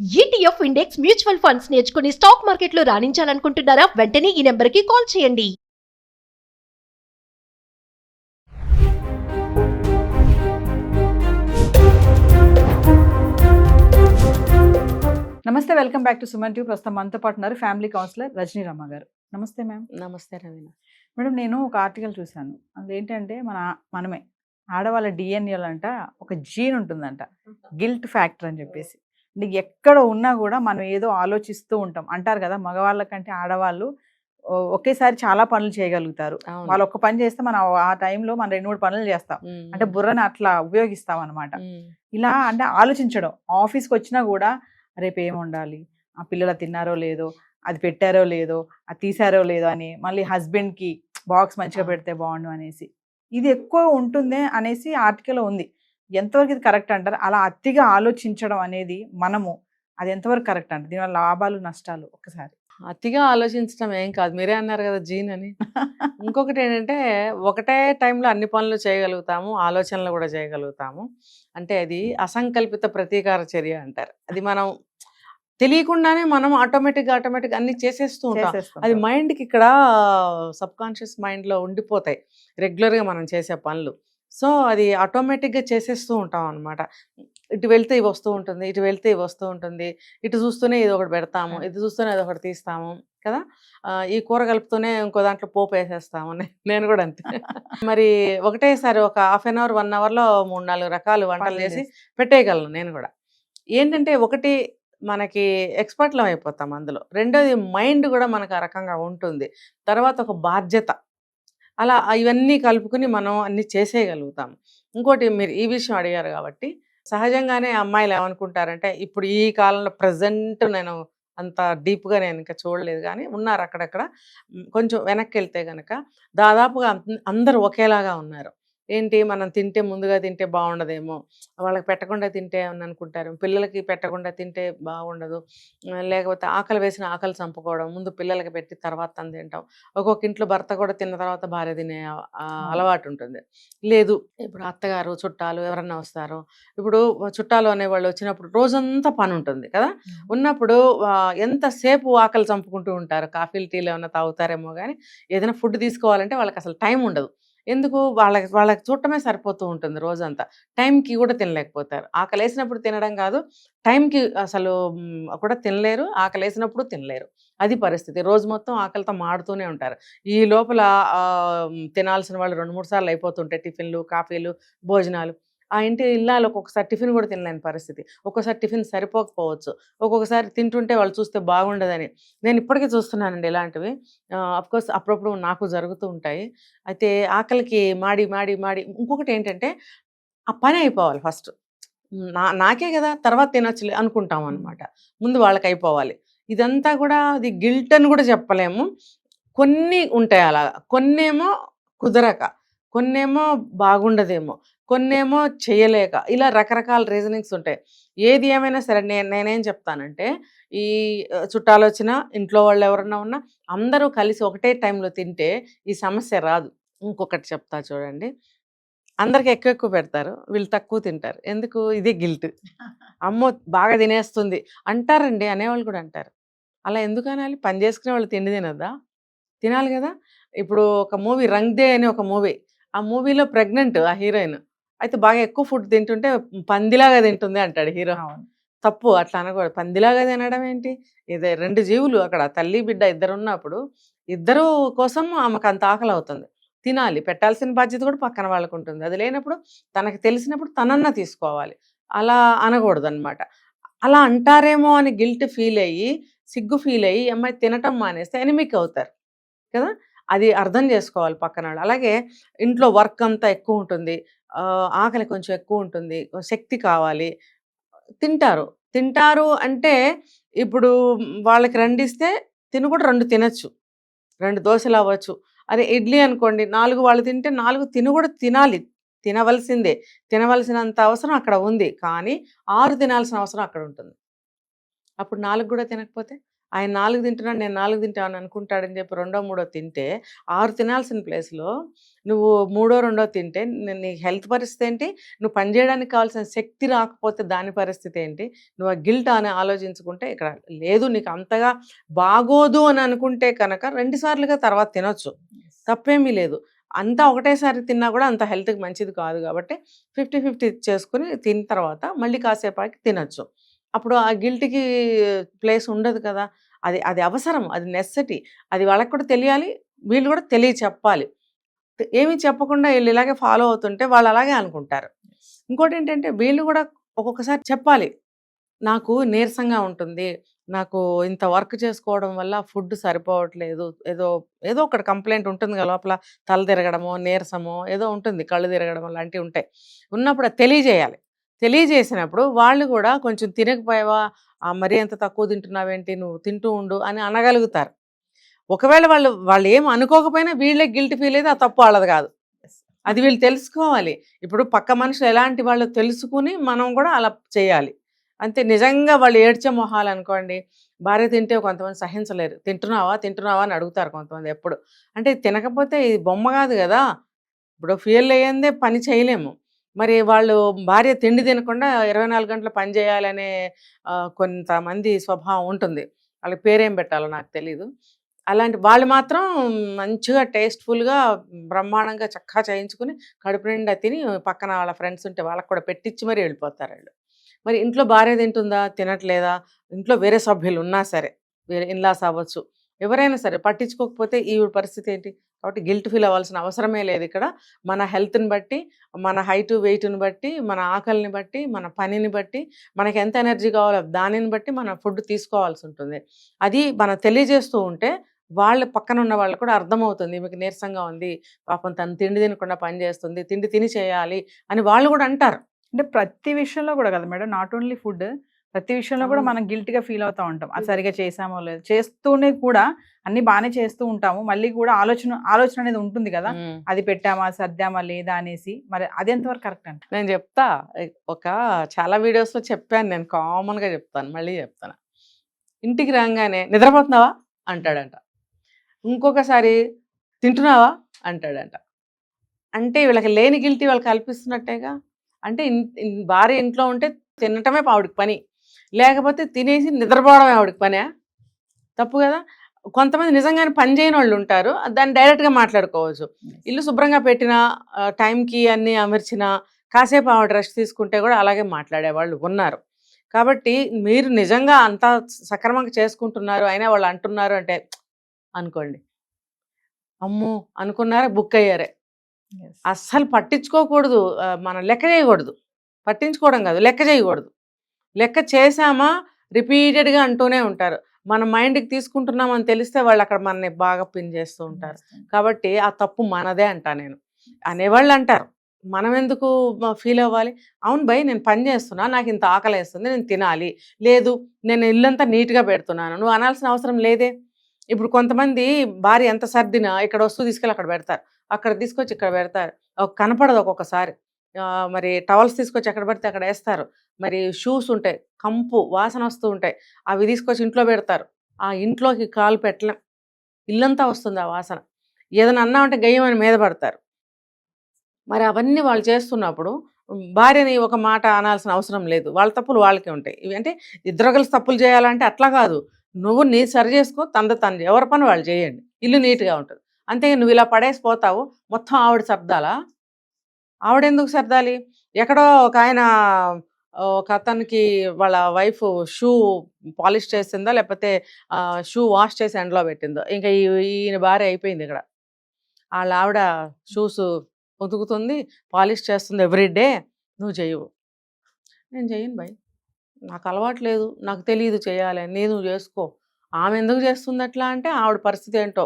ETF index mutual funds నేర్చుకుని stock మార్కెట్లో రాణించాలనుకుంటున్నారా? వెంటనే ఈ నెంబర్కి కాల్ చేయండి. నమస్తే, welcome back to Suman tube. ప్రస్తుతం మనతో పాటు ఉన్నారు ఫ్యామిలీ కౌన్సిలర్ రజనీ రమ్మ గారు. నమస్తే మ్యామ్. నమస్తే రవీణ. మేడం, నేను ఒక ఆర్టికల్ చూశాను. అదేంటంటే మనమే ఆడవాళ్ళ డిఎన్ఏలో అంట ఒక జీన్ ఉంటుందంట, గిల్ట్ ఫ్యాక్టర్ అని చెప్పేసి. అంటే ఎక్కడ ఉన్నా కూడా మనం ఏదో ఆలోచిస్తూ ఉంటాం అంటారు కదా. మగవాళ్ళ కంటే ఆడవాళ్ళు ఒకేసారి చాలా పనులు చేయగలుగుతారు. వాళ్ళు ఒక్క పని చేస్తే మనం ఆ టైంలో మనం 2-3 పనులు చేస్తాం. అంటే బుర్రని అట్లా ఉపయోగిస్తాం అనమాట. ఇలా అంటే ఆలోచించడం. ఆఫీస్కి వచ్చినా కూడా రేపు ఏం ఉండాలి, ఆ పిల్లలు తిన్నారో లేదో, అది పెట్టారో లేదో, అది తీసారో లేదో అని, మళ్ళీ హస్బెండ్కి బాక్స్ మంచిగా పెడితే బాగుండు అనేసి ఇది ఎక్కువ ఉంటుంది అనేసి ఆర్టికల్లో ఉంది. ఎంతవరకు ఇది కరెక్ట్ అంటారు? అలా అతిగా ఆలోచించడం అనేది అది ఎంతవరకు కరెక్ట్ అంటారు? దీనివల్ల లాభాలు నష్టాలు ఒక్కసారి. అతిగా ఆలోచించడం ఏం కాదు, మీరే అన్నారు కదా జీన్ అని. ఇంకొకటి ఏంటంటే ఒకటే టైంలో అన్ని పనులు చేయగలుగుతాము, ఆలోచనలు కూడా చేయగలుగుతాము. అంటే అది అసంకల్పిత ప్రతీకార చర్య అంటారు. అది మనం తెలియకుండానే మనం ఆటోమేటిక్గా అన్ని చేసేస్తూ ఉంటాం. అది మైండ్కి ఇక్కడ సబ్ కాన్షియస్ మైండ్లో ఉండిపోతాయి రెగ్యులర్గా మనం చేసే పనులు. సో అది ఆటోమేటిక్గా చేసేస్తూ ఉంటాం అనమాట. ఇటు వెళ్తే ఇవి వస్తూ ఉంటుంది, ఇటు వెళ్తే ఇవి వస్తూ ఉంటుంది, ఇటు చూస్తూనే ఇది ఒకటి పెడతాము, ఇది చూస్తూనే ఇది ఒకటి తీస్తాము కదా. ఈ కూర కలుపుతూనే ఇంకో దాంట్లో పోపు వేసేస్తాము. నేను కూడా అంతే. మరి ఒకటేసారి ఒక హాఫ్ అన్ అవర్ 1 అవర్లో 3-4 రకాలు వంటలు చేసి పెట్టేయగలను నేను కూడా. ఏంటంటే ఒకటి మనకి ఎక్స్పర్ట్లం అయిపోతాం అందులో. రెండోది మైండ్ కూడా మనకు ఆ రకంగా ఉంటుంది. తర్వాత ఒక బాధ్యత, అలా ఇవన్నీ కలుపుకుని మనం అన్ని చేసేయగలుగుతాం. ఇంకోటి మీరు ఈ విషయం అడిగారు కాబట్టి, సహజంగానే అమ్మాయిలు ఏమనుకుంటారంటే, ఇప్పుడు ఈ కాలంలో ప్రజెంట్ నేను అంత డీప్గా నేను ఇంకా చూడలేదు కానీ ఉన్నారు అక్కడక్కడ. కొంచెం వెనక్కి వెళ్తే కనుక దాదాపుగా అందరూ ఒకేలాగా ఉన్నారు. ఏంటి, మనం తింటే ముందుగా తింటే బాగుండదేమో, వాళ్ళకి పెట్టకుండా తింటే అని అనుకుంటారు, పిల్లలకి పెట్టకుండా తింటే బాగుండదు, లేకపోతే ఆకలి వేసిన ఆకలి చంపుకోవడం, ముందు పిల్లలకి పెట్టి తర్వాత తను తింటాం. ఒక్కొక్క ఇంట్లో భర్త కూడా తిన్న తర్వాత భార్య తినే అలవాటు ఉంటుంది. లేదు, ఇప్పుడు అత్తగారు చుట్టాలు ఎవరన్నా వస్తారు, ఇప్పుడు చుట్టాలు అనేవాళ్ళు వచ్చినప్పుడు రోజంతా పని ఉంటుంది కదా. ఉన్నప్పుడు ఎంతసేపు ఆకలి చంపుకుంటూ ఉంటారు, కాఫీలు టీలు ఏమైనా తాగుతారేమో కానీ ఏదైనా ఫుడ్ తీసుకోవాలంటే వాళ్ళకి అసలు టైం ఉండదు. ఎందుకు, వాళ్ళకి చూడటమే సరిపోతూ ఉంటుంది రోజంతా. టైంకి కూడా తినలేకపోతారు. ఆకలి వేసినప్పుడు తినడం కాదు, టైంకి అసలు కూడా తినలేరు, ఆకలి వేసినప్పుడు తినలేరు. అది పరిస్థితి. రోజు మొత్తం ఆకలితో మాడుతూనే ఉంటారు. ఈ లోపల తినాల్సిన వాళ్ళు 2-3 సార్లు అయిపోతుంటాయి టిఫిన్లు, కాఫీలు, భోజనాలు. ఆ ఇంటి ఇల్లాలు ఒక్కొక్కసారి టిఫిన్ కూడా తినలేని పరిస్థితి. ఒక్కోసారి టిఫిన్ సరిపోకపోవచ్చు, ఒక్కొక్కసారి తింటుంటే వాళ్ళు చూస్తే బాగుండదని. నేను ఇప్పటికీ చూస్తున్నానండి ఇలాంటివి. అఫ్కోర్స్ అప్పుడప్పుడు నాకు జరుగుతూ ఉంటాయి. అయితే ఆకలికి మాడి మాడి మాడి ఇంకొకటి ఏంటంటే ఆ పని అయిపోవాలి ఫస్ట్. నాకే కదా తర్వాత తినొచ్చులే అనుకుంటాం అనమాట. ముందు వాళ్ళకి అయిపోవాలి. ఇదంతా కూడా అది గిల్ట్ అని కూడా చెప్పలేము. కొన్ని ఉంటాయి అలా, కొన్నేమో కుదరక, కొన్నేమో బాగుండదేమో, కొన్నేమో చేయలేక, ఇలా రకరకాల రీజనింగ్స్ ఉంటాయి. ఏది ఏమైనా సరే నేనేం చెప్తానంటే, ఈ చుట్టాలు వచ్చినా, ఇంట్లో వాళ్ళు ఎవరన్నా ఉన్నా అందరూ కలిసి ఒకటే టైంలో తింటే ఈ సమస్య రాదు. ఇంకొకటి చెప్తా చూడండి, అందరికి ఎక్కువ ఎక్కువ పెడతారు, వీళ్ళు తక్కువ తింటారు. ఎందుకు? ఇదే గిల్ట్. అమ్మో బాగా తినేస్తుంది అంటారండి, అనేవాళ్ళు కూడా అంటారు. అలా ఎందుకు అనాలి? పని చేసుకునే వాళ్ళు తిండి తినద్దా? తినాలి కదా. ఇప్పుడు ఒక మూవీ 'రంగ్ దే' అని ఒక మూవీ, ఆ మూవీలో ప్రెగ్నెంట్ ఆ హీరోయిన్. అయితే బాగా ఎక్కువ ఫుడ్ తింటుంటే పందిలాగా తింటుంది అంటాడు హీరో. తప్పు, అట్లా అనకూడదు. పందిలాగా తినడం ఏంటి? ఇదే 2 జీవులు అక్కడ, తల్లి బిడ్డ ఇద్దరు ఉన్నప్పుడు ఇద్దరు కోసం ఆమెకు అంత ఆకలి అవుతుంది. తినాలి, పెట్టాల్సిన బాధ్యత కూడా పక్కన వాళ్ళకు ఉంటుంది. అది లేనప్పుడు తనకు తెలిసినప్పుడు తనన్నా తీసుకోవాలి. అలా అనకూడదు అనమాట. అలా అంటారేమో అని గిల్ట్ ఫీల్ అయ్యి, సిగ్గు ఫీల్ అయ్యి అమ్మాయి తినటం మానేస్తే ఎనిమిక్ అవుతారు కదా. అది అర్థం చేసుకోవాలి పక్కన వాళ్ళు. అలాగే ఇంట్లో వర్క్ అంతా ఎక్కువ ఉంటుంది, ఆకలి కొంచెం ఎక్కువ ఉంటుంది, శక్తి కావాలి, తింటారు. తింటారు అంటే ఇప్పుడు వాళ్ళకి 2 ఇస్తే తిను కూడా 2 తినచ్చు, 2 దోశలు అవ్వచ్చు. అదే ఇడ్లీ అనుకోండి, 4 వాళ్ళు తింటే 4 తిను కూడా తినాలి, తినవలసిందే. తినవలసినంత అవసరం అక్కడ ఉంది, కానీ 6 తినాల్సిన అవసరం అక్కడ ఉంటుంది. అప్పుడు 4 కూడా తినకపోతే ఆయన 4 తింటున్నాడు, నేను 4 తింటామని అనుకుంటాడని చెప్పి రెండో మూడో తింటే 6 తినాల్సిన ప్లేస్లో నువ్వు మూడో రెండో తింటే నీ హెల్త్ పరిస్థితి ఏంటి, నువ్వు పని చేయడానికి కావాల్సిన శక్తి రాకపోతే దాని పరిస్థితి ఏంటి, నువ్వు ఆ గిల్ట్ అని ఆలోచించుకుంటే ఇక్కడ లేదు. నీకు అంతగా బాగోదు అని అనుకుంటే కనుక 2 సార్లుగా తర్వాత తినొచ్చు, తప్పేమీ లేదు. అంతా ఒకటేసారి తిన్నా కూడా అంత హెల్త్కి మంచిది కాదు కాబట్టి 50-50 చేసుకుని తిన్న తర్వాత మళ్ళీ కాసేపాకి తినొచ్చు. అప్పుడు ఆ గిల్ట్కి ప్లేస్ ఉండదు కదా. అది అది అవసరం, అది నెసెసిటీ. అది వాళ్ళకి కూడా తెలియాలి, వీళ్ళు కూడా చెప్పాలి. ఏమీ చెప్పకుండా వీళ్ళు ఇలాగే ఫాలో అవుతుంటే వాళ్ళు అలాగే అనుకుంటారు. ఇంకోటి ఏంటంటే వీళ్ళు కూడా ఒక్కొక్కసారి చెప్పాలి, నాకు నీరసంగా ఉంటుంది, నాకు ఇంత వర్క్ చేసుకోవడం వల్ల ఫుడ్ సరిపోవట్లేదు, ఏదో ఏదో ఒకటి కంప్లైంట్ ఉంటుంది కదా లోపల, తల తిరగడమో నీరసమో ఏదో ఉంటుంది, కళ్ళు తిరగడం లాంటివి ఉంటాయి. ఉన్నప్పుడు అది తెలియజేయాలి. తెలియజేసినప్పుడు వాళ్ళు కూడా కొంచెం తినకపోయావా, మరీ ఎంత తక్కువ తింటున్నావేంటి, నువ్వు తింటూ ఉండు అని అనగలుగుతారు. ఒకవేళ వాళ్ళు ఏం అనుకోకపోయినా వీళ్ళే గిల్ట్ ఫీల్ అయితే ఆ తప్పు వాళ్ళది కాదు, అది వీళ్ళు తెలుసుకోవాలి. ఇప్పుడు పక్క మనుషులు ఎలాంటి వాళ్ళు తెలుసుకుని మనం కూడా అలా చేయాలి అంతే. నిజంగా వాళ్ళు ఏడ్చే మొహాలు అనుకోండి, భార్య తింటే కొంతమంది సహించలేరు, తింటున్నావా తింటున్నావా అని అడుగుతారు కొంతమంది. ఎప్పుడు అంటే తినకపోతే ఇది బొమ్మ కాదు కదా, ఇప్పుడు ఫెయిల్ అయ్యిందే పని చేయలేము. మరి వాళ్ళు భార్య తిండి తినకుండా 24 గంటలు పని చేయాలనే కొంతమంది స్వభావం ఉంటుంది, వాళ్ళకి పేరేం పెట్టాలో నాకు తెలీదు. అలాంటి వాళ్ళు మాత్రం మంచిగా టేస్ట్ఫుల్గా బ్రహ్మాండంగా చక్కగా చేయించుకుని కడుపు నిండా తిని పక్కన వాళ్ళ ఫ్రెండ్స్ ఉంటే వాళ్ళకి కూడా పెట్టించి మరీ వెళ్ళిపోతారు వాళ్ళు. మరి ఇంట్లో భార్య తింటుందా, తినట్లేదా, ఇంట్లో వేరే సభ్యులు ఉన్నా సరే, వేరే ఇన్లాస్ అవ్వచ్చు, ఎవరైనా సరే పట్టించుకోకపోతే ఈ పరిస్థితి ఏంటి. కాబట్టి గిల్ట్ ఫీల్ అవ్వాల్సిన అవసరమే లేదు. ఇక్కడ మన హెల్త్ని బట్టి, మన హైటు వెయిట్ని బట్టి, మన ఆకలిని బట్టి, మన పనిని బట్టి, మనకి ఎంత ఎనర్జీ కావాలో దానిని బట్టి మనం ఫుడ్ తీసుకోవాల్సి ఉంటుంది. అది మనం తెలియజేస్తూ ఉంటే వాళ్ళ పక్కన ఉన్న వాళ్ళు కూడా అర్థమవుతుంది, మీకు నీరసంగా ఉంది, పాపం తను తిండి తినకుండా పని చేస్తుంది, తిండి తిని చేయాలి అని వాళ్ళు కూడా అంటారు. అంటే ప్రతి విషయంలో కూడా కదా మేడం, నాట్ ఓన్లీ ఫుడ్, ప్రతి విషయంలో కూడా మనం గిల్ట్గా ఫీల్ అవుతూ ఉంటాం. అది సరిగా చేసామో లేదు, చేస్తూనే కూడా అన్ని బాగానే చేస్తూ ఉంటాము, మళ్ళీ కూడా ఆలోచన అనేది ఉంటుంది కదా, అది పెట్టామా సర్దామా లేదా అనేసి. మరి అది ఎంతవరకు కరెక్ట్ అంటే నేను చెప్తా, చాలా వీడియోస్లో చెప్పాను, నేను కామన్గా చెప్తాను, మళ్ళీ చెప్తాను. ఇంటికి రాగానే నిద్రపోతున్నావా అంటాడంట, ఇంకొకసారి తింటున్నావా అంటాడంట. అంటే వీళ్ళకి లేని గిల్టీ వాళ్ళకి కల్పిస్తున్నట్టేగా. అంటే భార్య ఇంట్లో ఉంటే తినటమే ఆవిడకి పని, లేకపోతే తినేసి నిద్రపోవడమే ఆవిడకి పనే, తప్పు కదా. కొంతమంది నిజంగానే పని చేయని వాళ్ళు ఉంటారు, దాన్ని డైరెక్ట్గా మాట్లాడుకోవచ్చు. ఇల్లు శుభ్రంగా పెట్టినా, టైంకి అన్నీ అమర్చినా, కాసేపు ఆవిడ రెస్ట్ తీసుకుంటే కూడా అలాగే మాట్లాడేవాళ్ళు ఉన్నారు. కాబట్టి మీరు నిజంగా అంతా సక్రమంగా చేసుకుంటున్నారు, అయినా వాళ్ళు అంటున్నారు అంటే అనుకోండి, అమ్మో అనుకున్నారా బుక్ అయ్యారే. అస్సలు పట్టించుకోకూడదు, మనం లెక్క చేయకూడదు, పట్టించుకోవడం కాదు లెక్క చేయకూడదు. లెక్క చేసామా రిపీటెడ్గా అంటూనే ఉంటారు, మన మైండ్కి తీసుకుంటున్నామని తెలిస్తే వాళ్ళు అక్కడ మనని బాగా పిన్ చేస్తూ ఉంటారు. కాబట్టి ఆ తప్పు మనదే అంటా నేను. అనేవాళ్ళు అంటారు, మనం ఎందుకు ఫీల్ అవ్వాలి. అవును భయ్, నేను పని చేస్తున్నా, నాకు ఇంత ఆకలి వేస్తుంది, నేను తినాలి, లేదు నేను ఇల్లంతా నీట్గా పెడుతున్నాను, నువ్వు అనాల్సిన అవసరం లేదే. ఇప్పుడు కొంతమంది భార్య ఎంత సర్దినా ఇక్కడ వస్తువు తీసుకెళ్ళి అక్కడ పెడతారు, అక్కడ తీసుకొచ్చి ఇక్కడ పెడతారు, కనపడదు ఒక్కొక్కసారి. మరి టవల్స్ తీసుకొచ్చి ఎక్కడ పడితే అక్కడ వేస్తారు, మరి షూస్ ఉంటాయి కంపు వాసన వస్తూ ఉంటాయి, అవి తీసుకొచ్చి ఇంట్లో పెడతారు, ఆ ఇంట్లోకి కాలు పెట్టలేం, ఇల్లంతా వస్తుంది ఆ వాసన. ఏదైనా అన్నా అంటే గయ్యమని మీద పడతారు. మరి అవన్నీ వాళ్ళు చేస్తున్నప్పుడు భార్యని ఒక మాట అనాల్సిన అవసరం లేదు, వాళ్ళ తప్పులు వాళ్ళకే ఉంటాయి. ఇవి అంటే ఇద్దరు కలిసి తప్పులు చేయాలంటే అట్లా కాదు, నువ్వు నీ సరి చేసుకో, తను ఎవరి పని వాళ్ళు చేయండి, ఇల్లు నీట్గా ఉంటుంది. అంతే నువ్వు ఇలా పడేసిపోతావు, మొత్తం ఆవిడ సర్దాలా, ఆవిడెందుకు సర్దాలి. ఎక్కడో ఒక ఆయన, ఒక అతనికి వాళ్ళ వైఫ్ షూ పాలిష్ చేసిందో లేకపోతే షూ వాష్ చేసి ఎండలో పెట్టిందో, ఇంకా ఈయన భార్య అయిపోయింది ఇక్కడ. వాళ్ళ ఆవిడ షూస్ ఉతుకుతుంది, పాలిష్ చేస్తుంది ఎవ్రీడే, నువ్వు చేయవు. నేను చెయ్యను భయ్, నాకు అలవాటు లేదు, నాకు తెలియదు చేయాలని, నువ్వు చేసుకో. ఆమె ఎందుకు చేస్తుంది అట్లా అంటే ఆవిడ పరిస్థితి ఏంటో,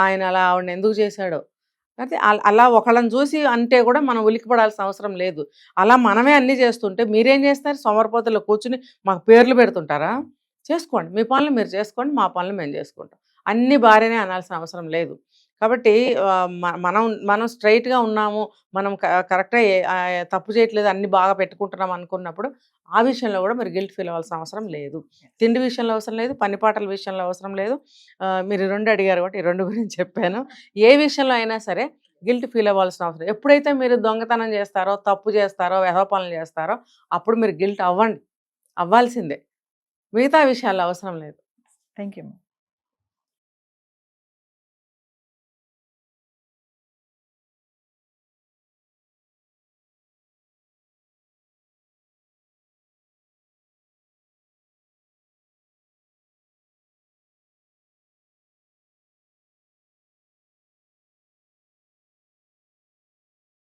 ఆయన అలా ఆవిడని ఎందుకు చేశాడో. అయితే అలా ఒకళ్ళని చూసి అంటే కూడా మనం ఉలిక్కిపడాల్సిన అవసరం లేదు. అలా మనమే అన్నీ చేస్తుంటే మీరేం చేస్తారు, సోమరిపోతుల్లో కూర్చుని మాకు పేర్లు పెడుతుంటారా. చేసుకోండి, మీ పనులు మీరు చేసుకోండి, మా పనులు మేము చేసుకుంటాం. అన్ని భార్యనే అనాల్సిన అవసరం లేదు. కాబట్టి మనం స్ట్రైట్గా ఉన్నాము, మనం కరెక్ట్గా తప్పు చేయట్లేదు, అన్ని బాగా పెట్టుకుంటున్నాం అనుకున్నప్పుడు ఆ విషయంలో కూడా మీరు గిల్ట్ ఫీల్ అవ్వాల్సిన అవసరం లేదు. తిండి విషయంలో అవసరం లేదు, పని పాటల విషయంలో అవసరం లేదు. మీరు ఈ 2 అడిగారు కాబట్టి ఈ 2 గురించి చెప్పాను. ఏ విషయంలో అయినా సరే గిల్ట్ ఫీల్ అవ్వాల్సిన అవసరం. ఎప్పుడైతే మీరు దొంగతనం చేస్తారో, తప్పు చేస్తారో, వెధవ పనులు చేస్తారో అప్పుడు మీరు గిల్ట్ అవ్వండి, అవ్వాల్సిందే. మిగతా విషయాల్లో అవసరం లేదు. Thank you.